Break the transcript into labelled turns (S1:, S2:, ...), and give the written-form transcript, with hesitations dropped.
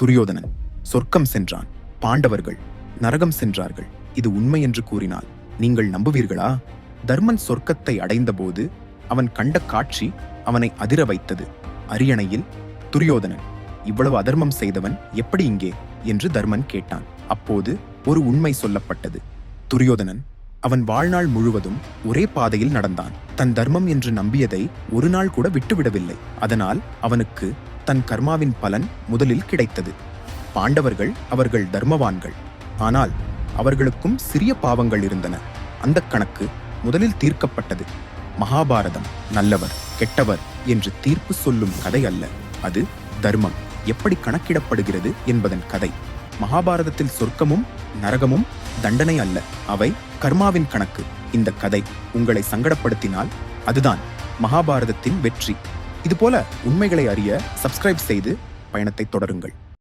S1: துரியோதனன் சொர்க்கம் சென்றான், பாண்டவர்கள் நரகம் சென்றார்கள். இது உண்மை என்று கூறினால் நீங்கள் நம்புவீர்களா? தர்மன் சொர்க்கத்தை அடைந்தபோது அவன் கண்ட காட்சி அவனை அதிர வைத்தது. அரியணையில் துரியோதனன், இவ்வளவு அதர்மம் செய்தவன் எப்படி இங்கே என்று தர்மன் கேட்டான். அப்போது ஒரு உண்மை சொல்லப்பட்டது. துரியோதனன் அவன் வாழ்நாள் முழுவதும் ஒரே பாதையில் நடந்தான். தன் தர்மம் என்று நம்பியதை ஒரு நாள் கூட விட்டுவிடவில்லை. அதனால் அவனுக்கு தன் கர்மாவின் பலன் முதலில் கிடைத்தது. பாண்டவர்கள் அவர்கள் தர்மவான்கள், ஆனால் அவர்களுக்கும் சிறிய பாவங்கள் இருந்தன. அந்த கணக்கு முதலில் தீர்க்கப்பட்டது. மகாபாரதம் நல்லவர் கெட்டவர் என்று தீர்ப்பு சொல்லும் கதை அல்ல, அது தர்மம் எப்படி கணக்கிடப்படுகிறது என்பதன் கதை. மகாபாரதத்தில் சொர்க்கமும் நரகமும் தண்டனை அல்ல, அவை கர்மாவின் கணக்கு. இந்த கதை உங்களை சங்கடப்படுத்தினால் அதுதான் மகாபாரதத்தின் வெற்றி. இதுபோல உண்மைகளை அறிய சப்ஸ்கிரைப் செய்து பயணத்தை தொடருங்கள்.